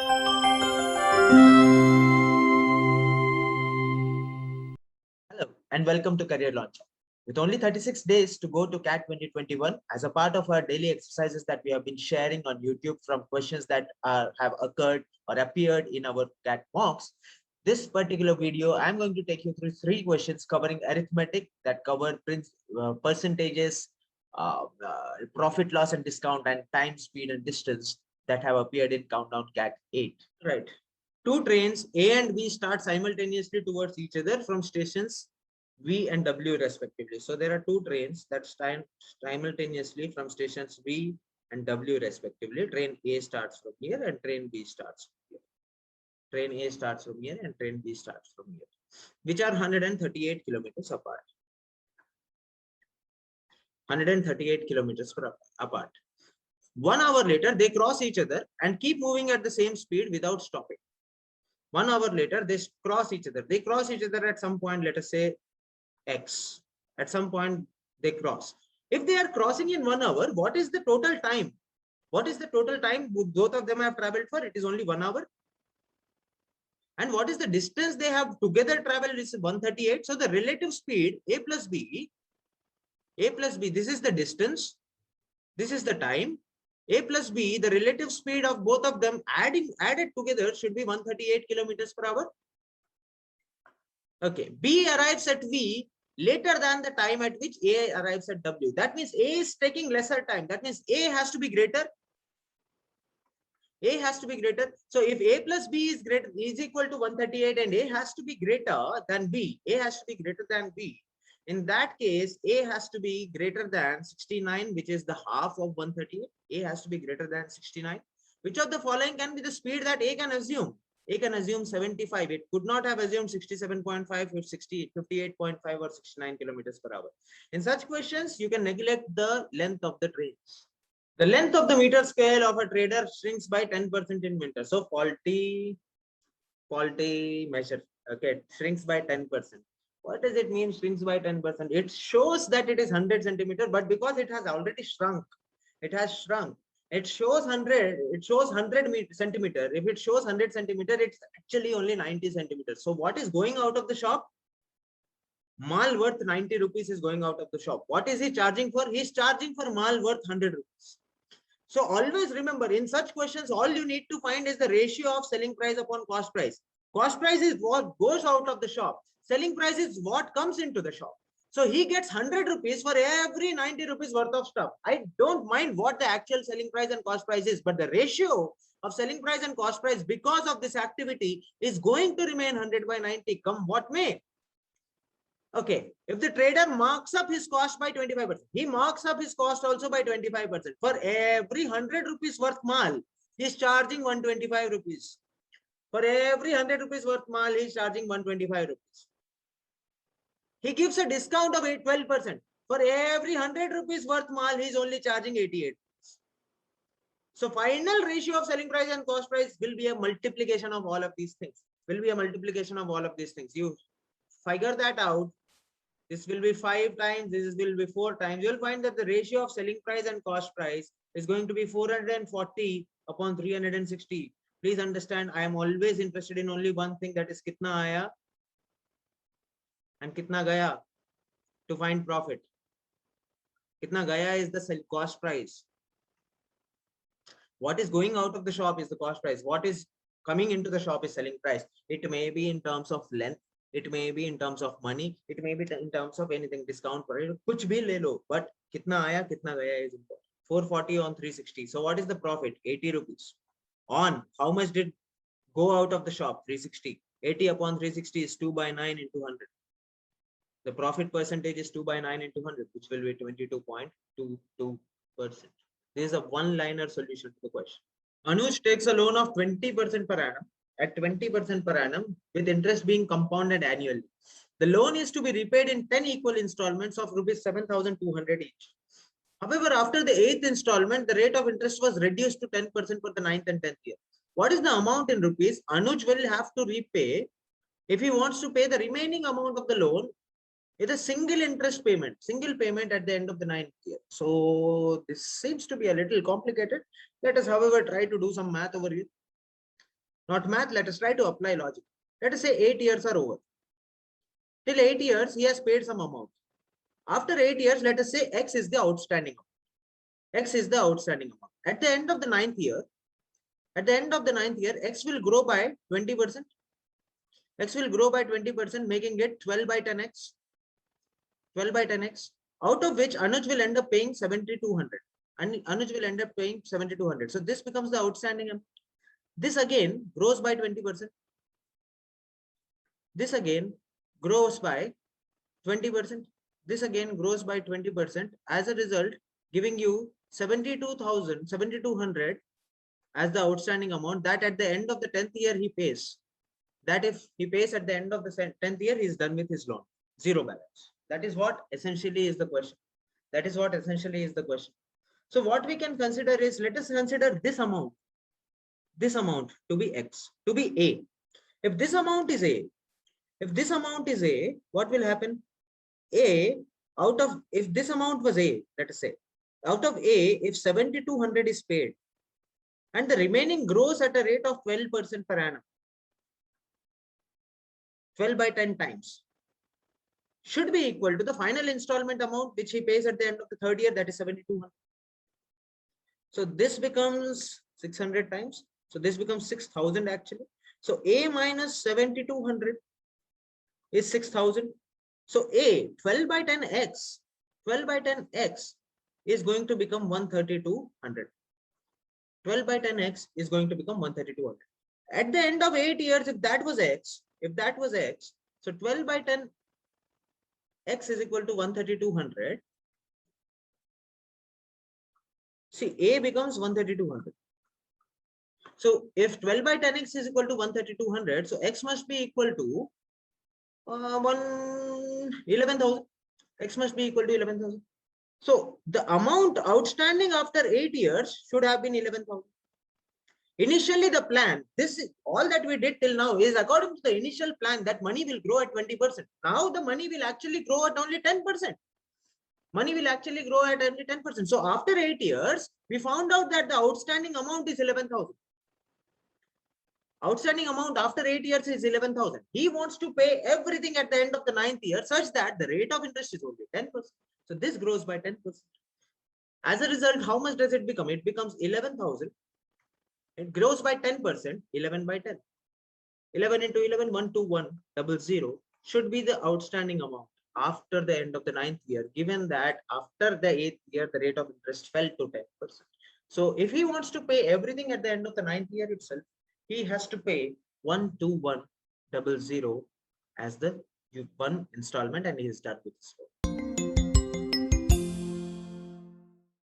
Hello and welcome to Career Launcher. With only 36 days to go to CAT 2021, as a part of our daily exercises that we have been sharing on YouTube from questions that have occurred or appeared in our CAT mocks, this particular video, I'm going to take you through 3 questions covering arithmetic that cover percentages, profit, loss and discount, and time, speed and distance that have appeared in Countdown CAT 8. Right. 2 trains A and B start simultaneously towards each other from stations V and W respectively. So there are 2 trains that stand simultaneously from stations V and W respectively. Train A starts from here and train B starts from here. Train A starts from here and train B starts from here, which are 138 kilometers apart. 138 kilometers apart. 1 hour later, they cross each other and keep moving at the same speed without stopping. 1 hour later, they cross each other. They cross each other at some point, let us say X. At some point, they cross. If they are crossing in 1 hour, what is the total time? What is the total time both of them have traveled for? It is only 1 hour. And what is the distance they have together traveled is 138. So the relative speed, A plus B, this is the distance, this is the time. A plus B, the relative speed of both of them added together should be 138 kilometers per hour. Okay, B arrives at V later than the time at which A arrives at W. That means A is taking lesser time. That means A has to be greater. A has to be greater. So if A plus B is equal to 138 and A has to be greater than B, A has to be greater than B. In that case, A has to be greater than 69, which is the half of 138. A has to be greater than 69. Which of the following can be the speed that A can assume? A can assume 75. It could not have assumed 67.5, 58.5 or 69 kilometers per hour. In such questions, you can neglect the length of the trains. The length of the meter scale of a trader shrinks by 10% in winter. So faulty measure. Okay, shrinks by 10%. What does it mean shrinks by 10%? It shows that it is 100 centimeter, but because it has already shrunk, it has shrunk. It shows 100, it shows 100 centimeter. If it shows 100 centimeter, it's actually only 90 centimeters. So what is going out of the shop? Mal worth 90 rupees is going out of the shop. What is he charging for? He's charging for mal worth 100 rupees. So always remember, in such questions, all you need to find is the ratio of selling price upon cost price. Cost price is what goes out of the shop. Selling price is what comes into the shop. So he gets 100 rupees for every 90 rupees worth of stuff. I don't mind what the actual selling price and cost price is, but the ratio of selling price and cost price because of this activity is going to remain 100 by 90, come what may. Okay, if the trader marks up his cost by 25%, he marks up his cost also by 25%. For every 100 rupees worth mal, he is charging 125 rupees. For every 100 rupees worth mal, he is charging 125 rupees. He gives a discount of 12%. For every 100 rupees worth mal, he is only charging 88. So final ratio of selling price and cost price will be a multiplication of all of these things. You figure that out. This will be 5 times, this will be 4 times. You'll find that the ratio of selling price and cost price is going to be 440 upon 360. Please understand, I am always interested in only one thing, that is kitna aaya and kitna gaya to find profit. Kitna gaya is the cost price. What is going out of the shop is the cost price. What is coming into the shop is selling price. It may be in terms of length, it may be in terms of money, it may be in terms of anything, discount for it, kuch bhi le lo, but kitna aaya, kitna gaya is important. 440 on 360. So what is the profit? 80 rupees. On how much did go out of the shop? 360. 80 upon 360 is 2 by 9 into 100. The profit percentage is 2 by 9 into 100, which will be 22.22%. This is a one-liner solution to the question. Anuj takes a loan of 20% per annum. At 20% per annum, with interest being compounded annually. The loan is to be repaid in 10 equal installments of rupees 7,200 each. However, after the 8th installment, the rate of interest was reduced to 10% for the 9th and 10th year. What is the amount in rupees Anuj will have to repay if he wants to pay the remaining amount of the loan? It is single payment at the end of the 9th year. So this seems to be a little complicated. Let us, however, try to do some math over here. Not math, let us try to apply logic. Let us say 8 years are over. Till 8 years, he has paid some amount. After 8 years, let us say X is the outstanding amount. X is the outstanding amount. At the end of the ninth year, X will grow by 20%. X will grow by 20%, making it 12 by 10x. 12 by 10x, out of which Anuj will end up paying 7,200. And Anuj will end up paying 7,200. So this becomes the outstanding amount. This again grows by 20%. This again grows by 20%. This again grows by 20%. As a result, giving you 7,200 as the outstanding amount that at the end of the 10th year he pays. That if he pays at the end of the 10th year, he is done with his loan. Zero balance. That is what essentially is the question. So what we can consider is, let us consider this amount to be X, to be A. If this amount is A, what will happen? A, out of, if this amount was A, let us say, out of A, if 7,200 is paid, and the remaining grows at a rate of 12% per annum, 12 by 10 times, should be equal to the final installment amount which he pays at the end of the third year, that is 7,200. So this becomes 600 times. So this becomes 6,000 actually. So A minus 7,200 is 6,000. So A 12 by 10x is going to become 13200. 12 by 10x is going to become 13200. At the end of 8 years, if that was x, so 12 by 10 x is equal to 13200. See, A becomes 13200. So if 12 by 10x is equal to 13200, so x must be equal to 11,000. X must be equal to 11,000. So the amount outstanding after 8 years should have been 11,000. Initially, the plan, this is all that we did till now, is according to the initial plan that money will grow at 20%. Now the money will actually grow at only 10%. Money will actually grow at only 10%. So after 8 years, we found out that the outstanding amount is 11,000. Outstanding amount after 8 years is 11,000. He wants to pay everything at the end of the 9th year such that the rate of interest is only 10%. So this grows by 10%. As a result, how much does it become? It becomes 11,000. It grows by 10%, 11 by 10. 11 into 11, 12100 should be the outstanding amount after the end of the 9th year, given that after the 8th year, the rate of interest fell to 10%. So if he wants to pay everything at the end of the 9th year itself, he has to pay 12100 as the one installment, and he is done with this.